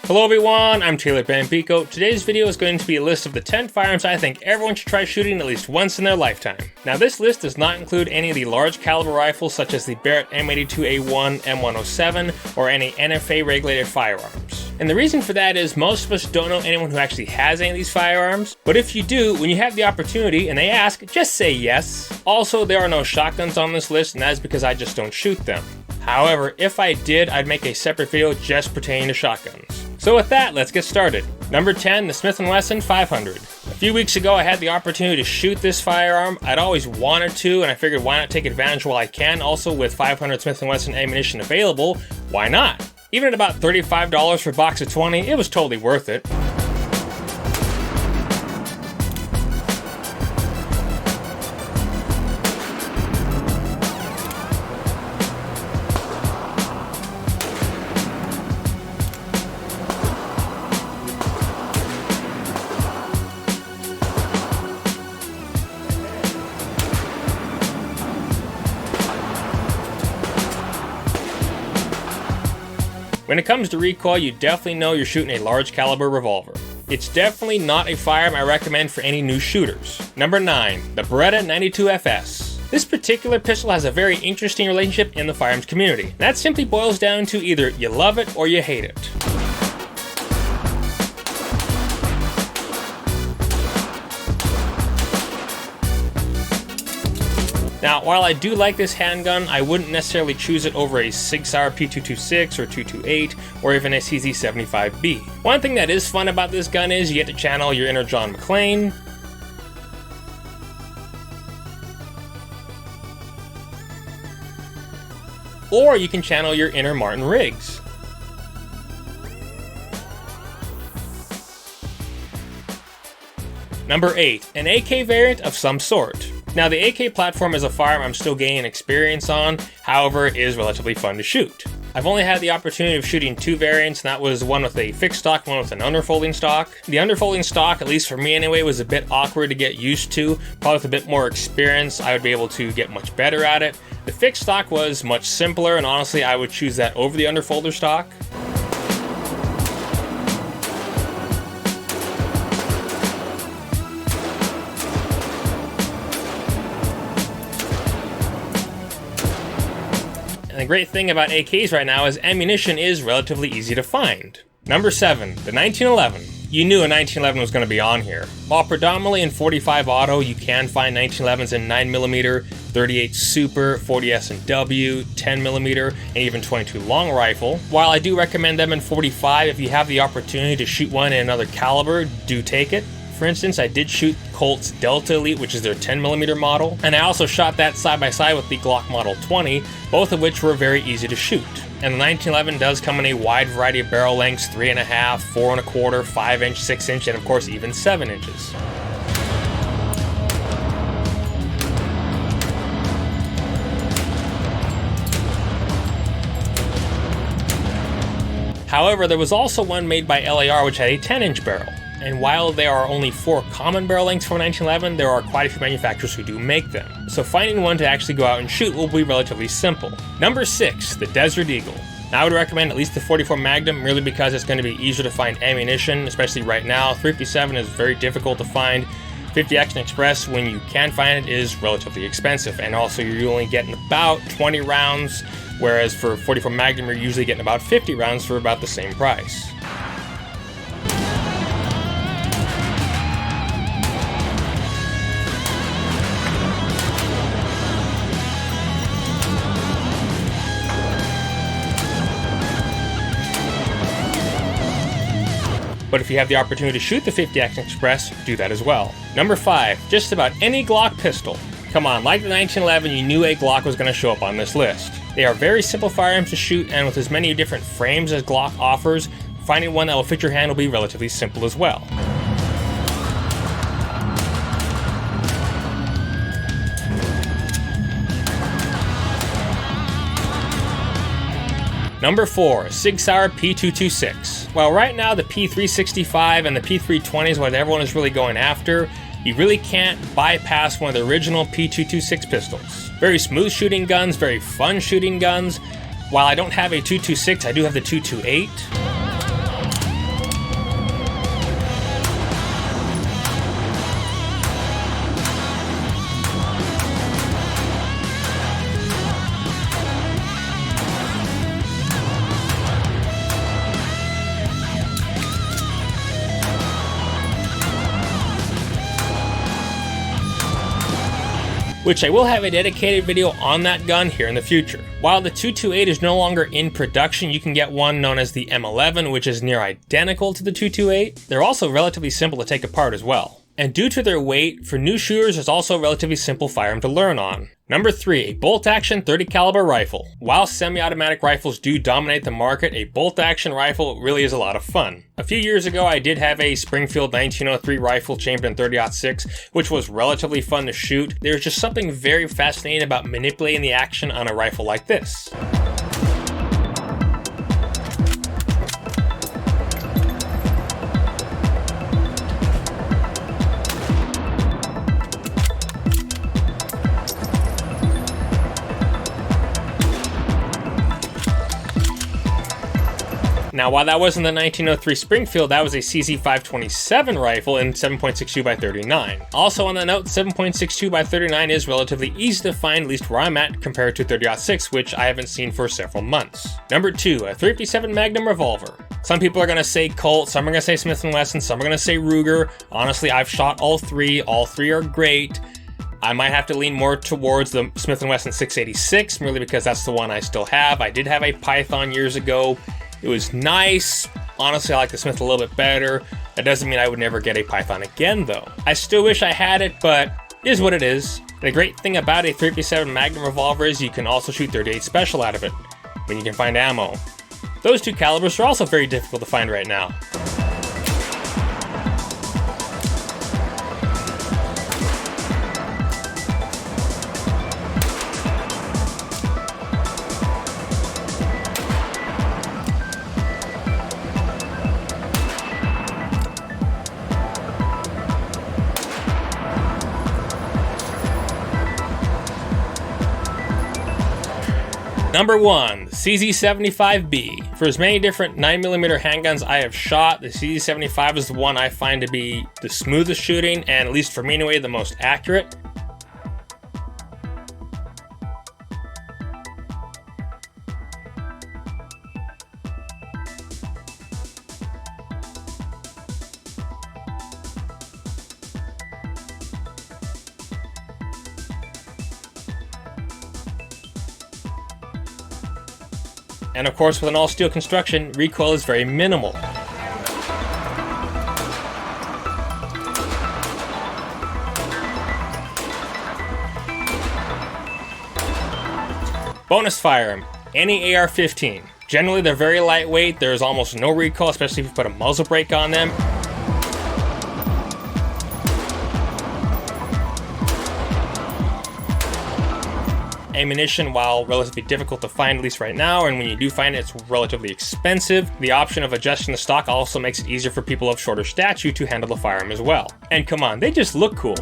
Hello everyone, I'm Taylor Bambico. Today's video is going to be a list of the 10 firearms I think everyone should try shooting at least once in their lifetime. Now this list does not include any of the large caliber rifles such as the Barrett M82A1, M107, or any NFA regulated firearms. And the reason for that is most of us don't know anyone who actually has any of these firearms, but if you do, when you have the opportunity and they ask, just say yes. Also, there are no shotguns on this list, and that is because I just don't shoot them. However, if I did, I'd make a separate video just pertaining to shotguns. So with that, let's get started. Number 10, the Smith & Wesson 500. A few weeks ago, I had the opportunity to shoot this firearm. I'd always wanted to, and I figured why not take advantage while I can. Also, with 500 Smith & Wesson ammunition available, why not? Even at about $35 for a box of 20, it was totally worth it. When it comes to recoil, you definitely know you're shooting a large caliber revolver. It's definitely not a firearm I recommend for any new shooters. Number 9, the Beretta 92FS. This particular pistol has a very interesting relationship in the firearms community. That simply boils down to either you love it or you hate it. Now, while I do like this handgun, I wouldn't necessarily choose it over a Sig Sauer P226 or 228 or even a CZ75B. One thing that is fun about this gun is you get to channel your inner John McClane, or you can channel your inner Martin Riggs. Number 8, an AK variant of some sort. Now the AK platform is a firearm I'm still gaining experience on, however it is relatively fun to shoot. I've only had the opportunity of shooting 2 variants, and that was one with a fixed stock, one with an underfolding stock. The underfolding stock, at least for me anyway, was a bit awkward to get used to. Probably with a bit more experience, I would be able to get much better at it. The fixed stock was much simpler, and honestly I would choose that over the underfolder stock. And the great thing about AKs right now is ammunition is relatively easy to find. Number 7, the 1911. You knew a 1911 was going to be on here. While predominantly in 45 auto, you can find 1911s in 9mm, 38 Super, 40 S&W, 10mm, and even 22 long rifle. While I do recommend them in 45, if you have the opportunity to shoot one in another caliber, do take it. For instance, I did shoot Colt's Delta Elite, which is their 10mm model, and I also shot that side by side with the Glock Model 20, both of which were very easy to shoot. And the 1911 does come in a wide variety of barrel lengths, 3.5, 4 1/4, 5-inch, 6-inch, and of course even 7 inches. However, there was also one made by LAR which had a 10-inch barrel. And while there are only 4 common barrel lengths for 1911, there are quite a few manufacturers who do make them. So finding one to actually go out and shoot will be relatively simple. Number 6, the Desert Eagle. Now I would recommend at least the 44 Magnum merely because it's going to be easier to find ammunition, especially right now. 357 is very difficult to find. 50 Action Express, when you can find it, is relatively expensive. And also you're only getting about 20 rounds, whereas for 44 Magnum you're usually getting about 50 rounds for about the same price. But if you have the opportunity to shoot the 50 Action Express, do that as well. Number 5, just about any Glock pistol. Come on, like the 1911, you knew a Glock was going to show up on this list. They are very simple firearms to shoot, and with as many different frames as Glock offers, finding one that will fit your hand will be relatively simple as well. Number 4, Sig Sauer P226. Well, right now the P365 and the P320 is what everyone is really going after. You really can't bypass one of the original P226 pistols. Very smooth shooting guns, very fun shooting guns. While I don't have a 226, I do have the 228. which I will have a dedicated video on that gun here in the future. While the 228 is no longer in production, you can get one known as the M11, which is near identical to the 228. They're also relatively simple to take apart as well. And due to their weight, for new shooters, it's also a relatively simple firearm to learn on. Number 3, a bolt-action 30 caliber rifle. While semi-automatic rifles do dominate the market, a bolt-action rifle really is a lot of fun. A few years ago, I did have a Springfield 1903 rifle chambered in 30-06, which was relatively fun to shoot. There's just something very fascinating about manipulating the action on a rifle like this. Now, while that wasn't the 1903 Springfield, that was a CZ527 rifle in 7.62x39. Also on that note, 7.62x39 is relatively easy to find, at least where I'm at, compared to 30-06, which I haven't seen for several months. Number 2, a 357 Magnum revolver. Some people are going to say Colt, some are going to say Smith & Wesson, some are going to say Ruger. Honestly, I've shot all three are great. I might have to lean more towards the Smith & Wesson 686, merely because that's the one I still have. I did have a Python years ago. It was nice. Honestly, I like the Smith a little bit better. That doesn't mean I would never get a Python again, though. I still wish I had it, but it is what it is. The great thing about a 357 Magnum revolver is you can also shoot 38 Special out of it, when you can find ammo. Those two calibers are also very difficult to find right now. Number 1, CZ75B. For as many different 9mm handguns I have shot, the CZ75 is the one I find to be the smoothest shooting, and at least for me anyway, the most accurate. And of course, with an all-steel construction, recoil is very minimal. Bonus firearm, any AR-15. Generally, they're very lightweight, there's almost no recoil, especially if you put a muzzle brake on them. Ammunition, while relatively difficult to find, at least right now, and when you do find it, it's relatively expensive. The option of adjusting the stock also makes it easier for people of shorter stature to handle the firearm as well. And come on, they just look cool.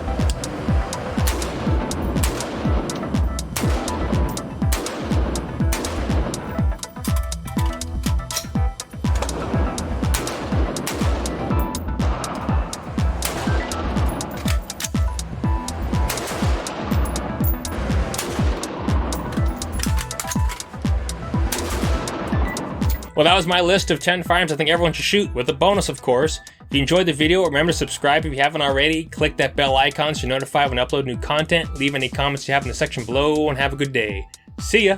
Well, that was my list of 10 firearms I think everyone should shoot, with a bonus of course. If you enjoyed the video, remember to subscribe if you haven't already, click that bell icon so you're notified when I upload new content, leave any comments you have in the section below, and have a good day. See ya!